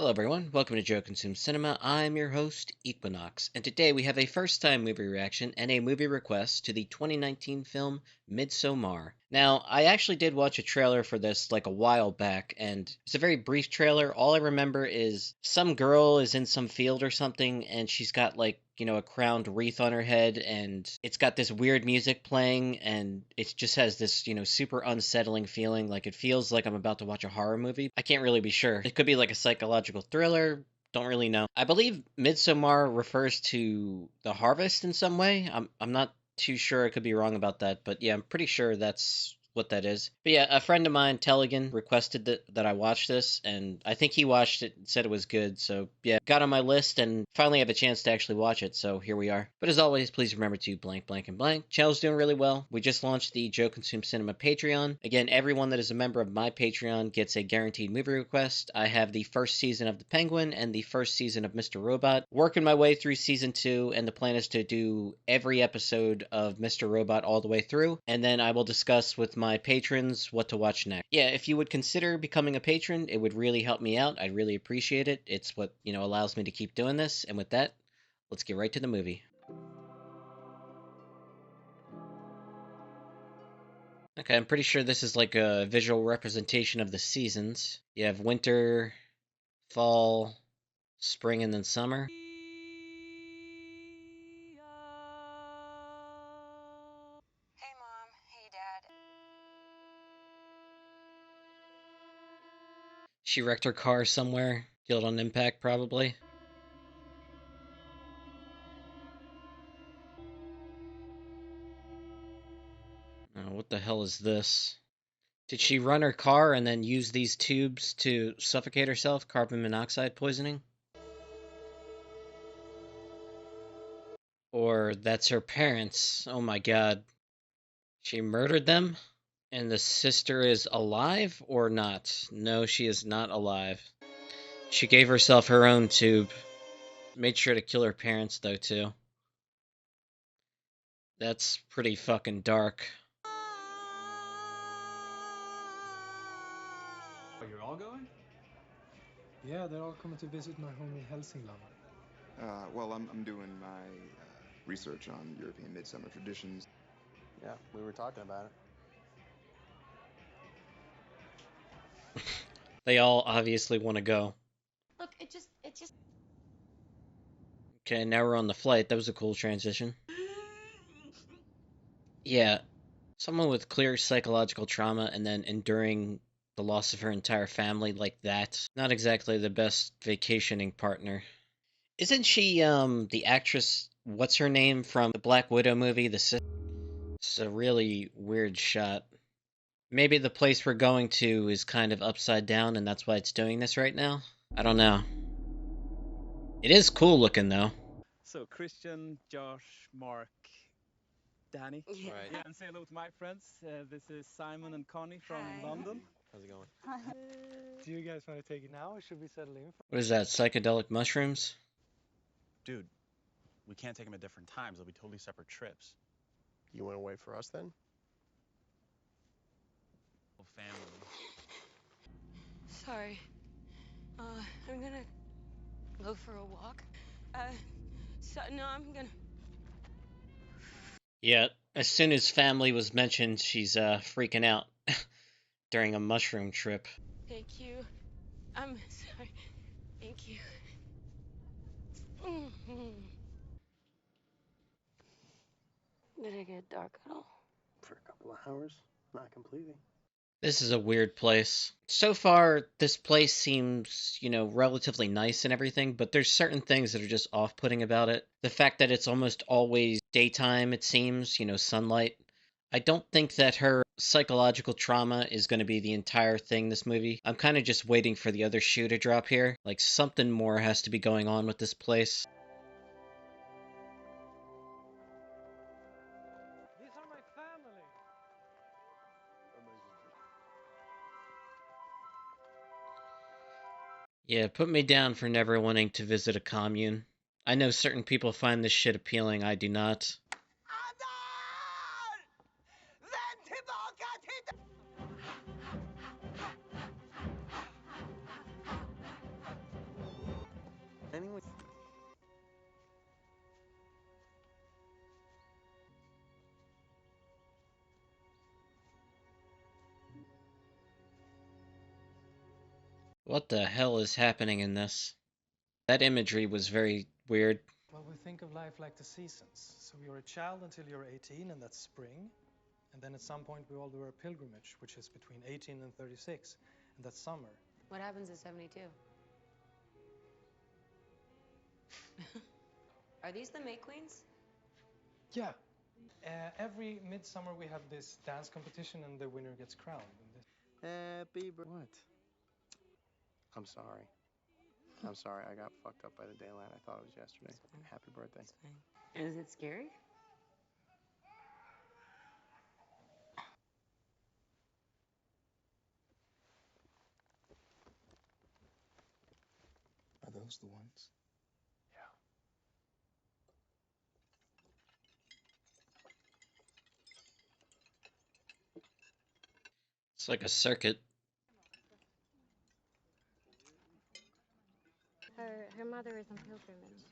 Hello, everyone. Welcome to Joe Consume Cinema. I'm your host, Equinox, and today we have a first time movie reaction and a movie request to the 2019 film Midsommar. Now, I actually did watch a trailer for this like a while back, and it's a very brief trailer. All I remember is some girl is in some field or something, and she's got a crowned wreath on her head, and it's got this weird music playing, and it just has this, super unsettling feeling. Like it feels like I'm about to watch a horror movie. I can't really be sure. It could be like a psychological thriller. Don't really know. I believe Midsommar refers to the harvest in some way. I'm not too sure. I could be wrong about that, but yeah, I'm pretty sure that's what that is. But yeah, a friend of mine, Telegan, requested that I watch this, and I think he watched it and said it was good. So yeah, got on my list and finally have a chance to actually watch it. So here we are. But as always, please remember to blank, blank, and blank. Channel's doing really well. We just launched the Joe Consume Cinema Patreon. Again, everyone that is a member of my Patreon gets a guaranteed movie request. I have the first season of The Penguin and the first season of Mr. Robot. Working my way through season 2, and the plan is to do every episode of Mr. Robot all the way through, and then I will discuss with my patrons what to watch next. Yeah, if you would consider becoming a patron, it would really help me out. I'd really appreciate it. It's what, allows me to keep doing this. And with that, let's get right to the movie. Okay, I'm pretty sure this is like a visual representation of the seasons. You have winter, fall, spring, and then summer. Hey mom, hey dad. She wrecked her car somewhere, killed on impact probably. Oh, what the hell is this? Did she run her car and then use these tubes to suffocate herself? Carbon monoxide poisoning? Or that's her parents. Oh my god. She murdered them? And the sister is alive or not? No, she is not alive. She gave herself her own tube. Made sure to kill her parents, though, too. That's pretty fucking dark. Oh, you're all going? Yeah, they're all coming to visit my home in Hälsingland. I'm doing my research on European midsummer traditions. Yeah, we were talking about it. They all obviously want to go. Look, it just. Okay, now we're on the flight. That was a cool transition. Yeah, someone with clear psychological trauma and then enduring the loss of her entire family like that. Not exactly the best vacationing partner. Isn't she the actress, what's her name from the Black Widow movie, It's a really weird shot. Maybe the place we're going to is kind of upside down and that's why it's doing this right now? I don't know. It is cool looking though. So Christian, Josh, Mark, Danny. Yeah. Right. Yeah, and say hello to my friends. This is Simon and Connie from Hi. London. How's it going? Do you guys want to take it now or should we settle in? What is that, psychedelic mushrooms? Dude, we can't take them at different times. They'll be totally separate trips. You want to wait for us then? Whole family. Sorry. I'm gonna go for a walk. No, I'm gonna. Yeah, as soon as family was mentioned, she's freaking out during a mushroom trip. Thank you. I'm sorry. Thank you. Did it get dark at all? For a couple of hours. Not completely. This is a weird place. So far, this place seems, relatively nice and everything, but there's certain things that are just off-putting about it. The fact that it's almost always daytime, it seems, sunlight. I don't think that her psychological trauma is going to be the entire thing this movie. I'm kind of just waiting for the other shoe to drop here. Like, something more has to be going on with this place. These are my family. Yeah, put me down for never wanting to visit a commune. I know certain people find this shit appealing, I do not. What the hell is happening in this? That imagery was very weird. Well, we think of life like the seasons. So you're a child until you're 18, and that's spring. And then at some point we all do our pilgrimage, which is between 18 and 36, and that's summer. What happens at 72? Are these the May Queens? Yeah. Every midsummer we have this dance competition, and the winner gets crowned. Happy birthday. What? I'm sorry. I'm sorry. I got fucked up by the daylight. I thought it was yesterday. Happy birthday. It's fine. Is it scary? Are those the ones? It's like a circuit. Her mother is on pilgrimage.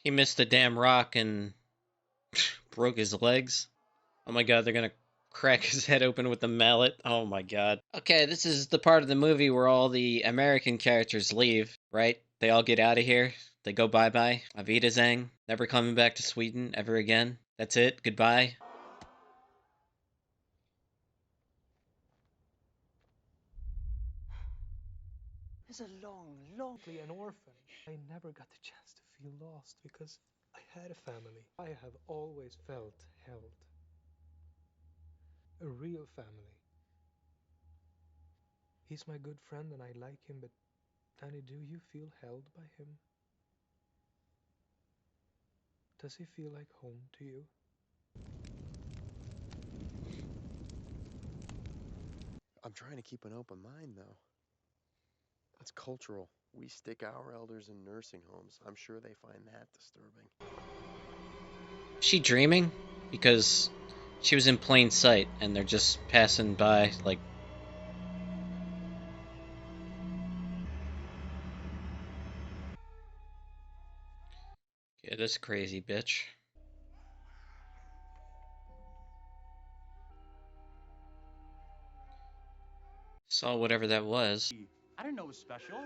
He missed the damn rock and broke his legs. Oh my god, they're gonna crack his head open with the mallet. Oh my god. Okay, this is the part of the movie where all the American characters leave, right? They all get out of here. They go bye-bye. Auf Wiedersehen. Never coming back to Sweden ever again. That's it. Goodbye. It's a long, an orphan. I never got the chance to feel lost because I had a family. I have always felt held. A real family. He's my good friend and I like him, but Danny, do you feel held by him? Does he feel like home to you? I'm trying to keep an open mind, though. It's cultural. We stick our elders in nursing homes. I'm sure they find that disturbing. Is she dreaming? Because she was in plain sight and they're just passing by like... Yeah, this crazy bitch. Saw whatever that was. I didn't know it was special.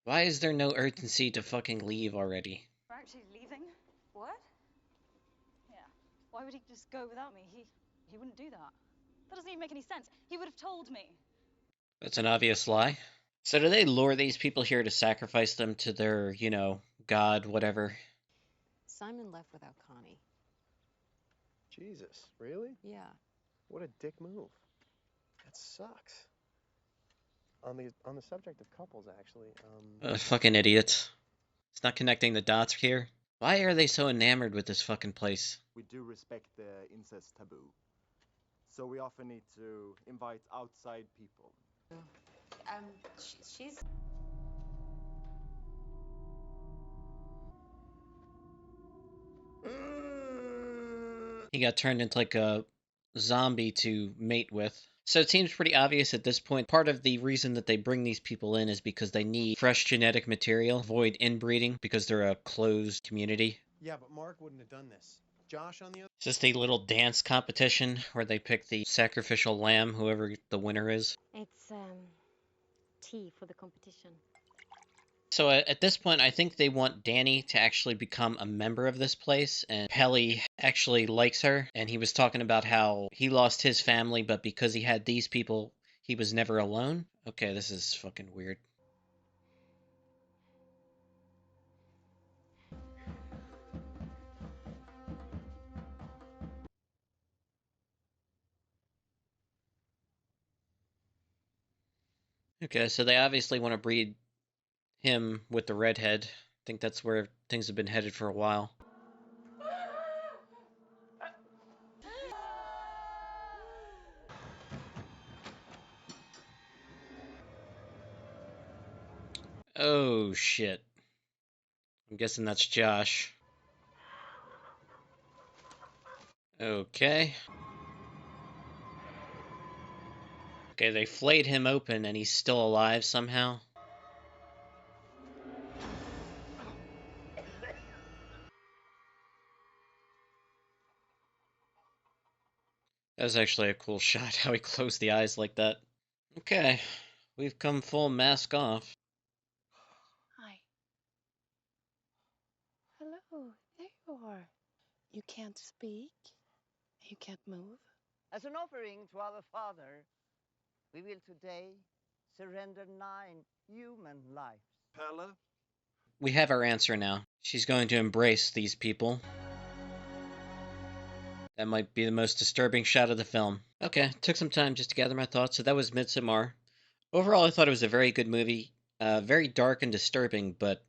Why is there no urgency to fucking leave already? We're actually leaving? What? Yeah. Why would he just go without me? He wouldn't do that. That doesn't even make any sense. He would have told me. That's an obvious lie. So do they lure these people here to sacrifice them to their, you know, god, whatever? Simon left without Connie. Jesus, really? Yeah. What a dick move. That sucks. On the subject of couples, actually, Fucking idiots. It's not connecting the dots here. Why are they so enamored with this fucking place? We do respect the incest taboo. So we often need to invite outside people. She's... He got turned into like a zombie to mate with. So it seems pretty obvious at this point. Part of the reason that they bring these people in is because they need fresh genetic material, avoid inbreeding, because they're a closed community. Yeah, but Mark wouldn't have done this. Josh, on the other... It's just a little dance competition where they pick the sacrificial lamb, whoever the winner is. It's tea for the competition. So at this point, I think they want Danny to actually become a member of this place, and Pelly actually likes her, and he was talking about how he lost his family, but because he had these people, he was never alone. Okay, this is fucking weird. Okay, so they obviously want to breed him with the redhead. I think that's where things have been headed for a while. Oh, shit. I'm guessing that's Josh. Okay. Okay, they flayed him open and he's still alive somehow. That was actually a cool shot, how he closed the eyes like that. Okay, we've come full mask off. Hi. Hello, there you are. You can't speak? You can't move? As an offering to our Father, we will today surrender 9 human lives. Pella? We have our answer now. She's going to embrace these people. That might be the most disturbing shot of the film. Okay, took some time just to gather my thoughts, so that was Midsommar. Overall, I thought it was a very good movie. Very dark and disturbing, but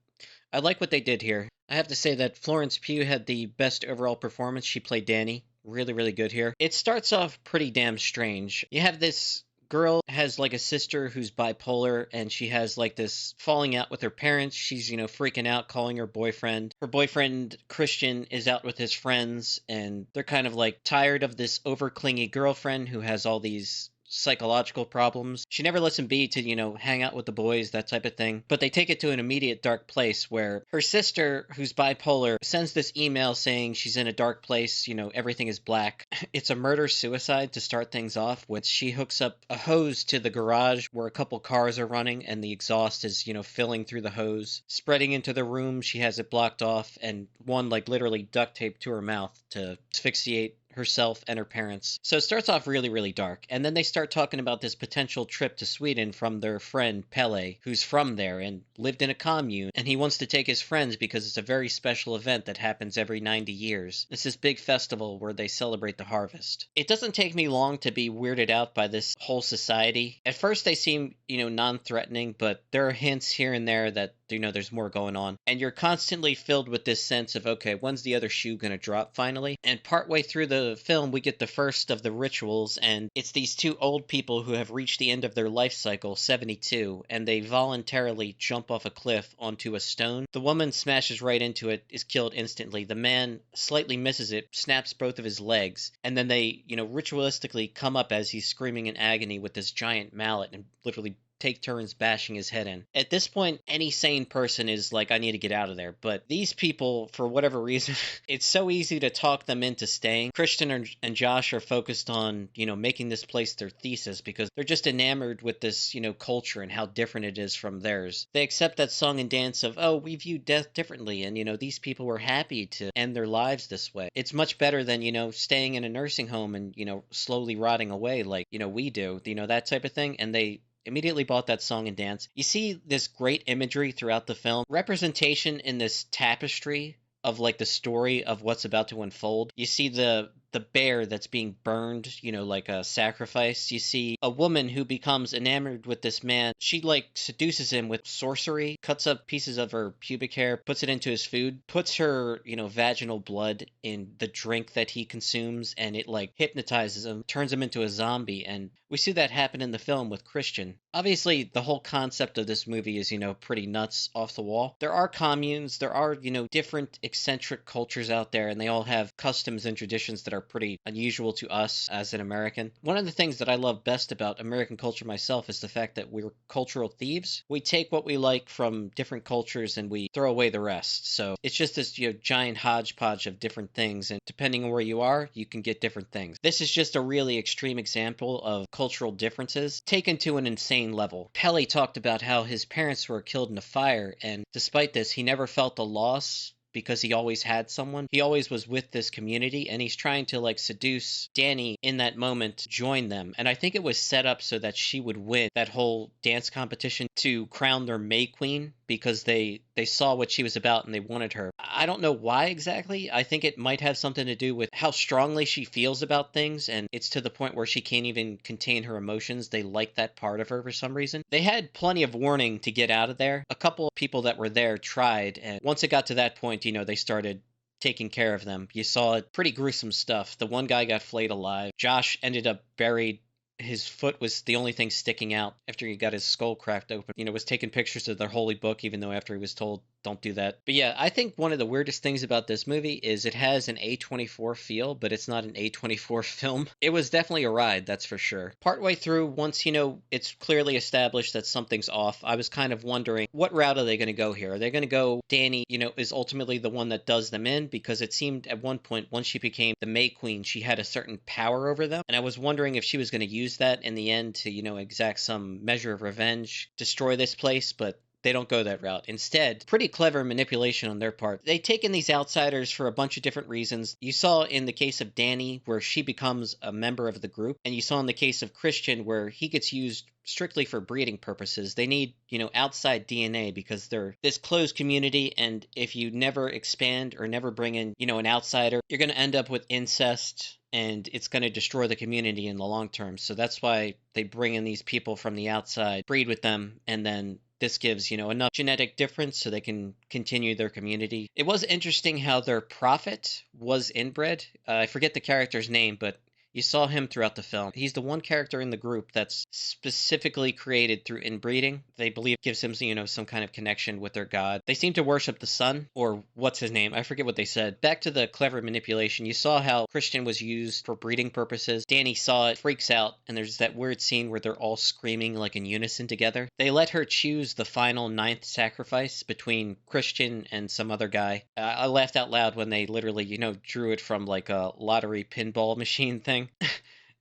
I like what they did here. I have to say that Florence Pugh had the best overall performance. She played Danny. Really, really good here. It starts off pretty damn strange. You have this girl has like a sister who's bipolar, and she has like this falling out with her parents. She's, freaking out, calling her boyfriend. Her boyfriend, Christian, is out with his friends, and they're kind of like tired of this over clingy girlfriend who has all these psychological problems. She never lets him be to, hang out with the boys, that type of thing. But they take it to an immediate dark place where her sister, who's bipolar, sends this email saying she's in a dark place, everything is black. It's a murder-suicide to start things off, with she hooks up a hose to the garage where a couple cars are running and the exhaust is, filling through the hose, spreading into the room. She has it blocked off and one like literally duct taped to her mouth to asphyxiate herself and her parents. So it starts off really, really dark. And then they start talking about this potential trip to Sweden from their friend Pelle, who's from there and lived in a commune. And he wants to take his friends because it's a very special event that happens every 90 years. It's this big festival where they celebrate the harvest. It doesn't take me long to be weirded out by this whole society. At first they seem, non-threatening, but there are hints here and there that there's more going on. And you're constantly filled with this sense of, okay, when's the other shoe gonna drop finally? And partway through the film, we get the first of the rituals, and it's these two old people who have reached the end of their life cycle, 72, and they voluntarily jump off a cliff onto a stone. The woman smashes right into it, is killed instantly. The man slightly misses it, snaps both of his legs, and then they, ritualistically come up as he's screaming in agony with this giant mallet and literally take turns bashing his head in. At this point, any sane person is like, I need to get out of there. But these people, for whatever reason, it's so easy to talk them into staying. Christian and Josh are focused on, making this place their thesis because they're just enamored with this, culture and how different it is from theirs. They accept that song and dance of, oh, we view death differently, and, these people were happy to end their lives this way. It's much better than, staying in a nursing home and, slowly rotting away like, we do, that type of thing. And they immediately bought that song and dance. You see this great imagery throughout the film, representation in this tapestry of like the story of what's about to unfold. You see the bear that's being burned, like a sacrifice. You see a woman who becomes enamored with this man. She like seduces him with sorcery, cuts up pieces of her pubic hair, puts it into his food, puts her, vaginal blood in the drink that he consumes, and it like hypnotizes him, turns him into a zombie. And we see that happen in the film with Christian. Obviously, the whole concept of this movie is, pretty nuts, off the wall. There are communes, there are, different eccentric cultures out there, and they all have customs and traditions that are pretty unusual to us as an American. One of the things that I love best about American culture myself is the fact that we're cultural thieves. We take what we like from different cultures and we throw away the rest. So it's just this, giant hodgepodge of different things, and depending on where you are, you can get different things. This is just a really extreme example of cultural differences taken to an insane level. Pelle talked about how his parents were killed in a fire, and despite this, he never felt the loss because he always had someone. He always was with this community, and he's trying to like seduce Danny in that moment to join them. And I think it was set up so that she would win that whole dance competition to crown their May Queen, because they saw what she was about and they wanted her. I don't know why exactly. I think it might have something to do with how strongly she feels about things, and it's to the point where she can't even contain her emotions. They like that part of her for some reason. They had plenty of warning to get out of there. A couple of people that were there tried, and once it got to that point, they started taking care of them. You saw pretty gruesome stuff. The one guy got flayed alive. Josh ended up buried his foot was the only thing sticking out after he got his skull cracked open. Was taking pictures of their holy book, even though after he was told, don't do that. But yeah, I think one of the weirdest things about this movie is it has an A24 feel, but it's not an A24 film. It was definitely a ride, that's for sure. Partway through, once, it's clearly established that something's off, I was kind of wondering, what route are they going to go here? Are they going to go, Danny, is ultimately the one that does them in? Because it seemed at one point, once she became the May Queen, she had a certain power over them. And I was wondering if she was going to use that in the end to, exact some measure of revenge, destroy this place, but they don't go that route. Instead, pretty clever manipulation on their part. They take in these outsiders for a bunch of different reasons. You saw in the case of Danny, where she becomes a member of the group, and you saw in the case of Christian, where he gets used strictly for breeding purposes. They need, outside DNA because they're this closed community, and if you never expand or never bring in, an outsider, you're going to end up with incest, and it's going to destroy the community in the long term. So that's why they bring in these people from the outside, breed with them, and then this gives, enough genetic difference so they can continue their community. It was interesting how their prophet was inbred. I forget the character's name, but you saw him throughout the film. He's the one character in the group that's specifically created through inbreeding. They believe gives him, some kind of connection with their god. They seem to worship the sun, or what's his name? I forget what they said. Back to the clever manipulation. You saw how Christian was used for breeding purposes. Danny saw it, freaks out, and there's that weird scene where they're all screaming like in unison together. They let her choose the final ninth sacrifice between Christian and some other guy. I laughed out loud when they literally, drew it from like a lottery pinball machine thing.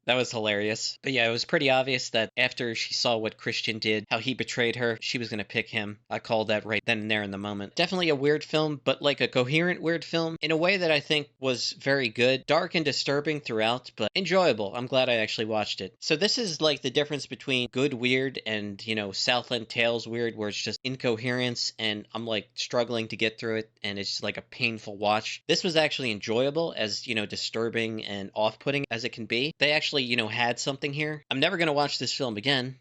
That was hilarious. But yeah, it was pretty obvious that after she saw what Christian did, how he betrayed her, she was going to pick him. I called that right then and there in the moment. Definitely a weird film, but like a coherent weird film in a way that I think was very good. Dark and disturbing throughout, but enjoyable. I'm glad I actually watched it. So this is like the difference between good weird and, Southland Tales weird, where it's just incoherence and I'm like struggling to get through it and it's just like a painful watch. This was actually enjoyable, as, disturbing and off-putting as it can be. They actually, had something here. I'm never going to watch this film again.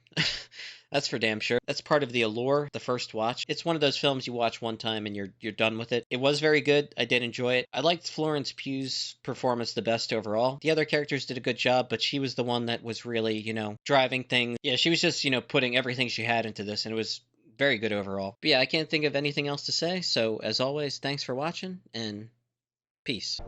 That's for damn sure. That's part of the allure, the first watch. It's one of those films you watch one time and you're done with it. It was very good. I did enjoy it. I liked Florence Pugh's performance the best overall. The other characters did a good job, but she was the one that was really, driving things. Yeah, she was just, putting everything she had into this, and it was very good overall. But yeah, I can't think of anything else to say. So as always, thanks for watching, and peace.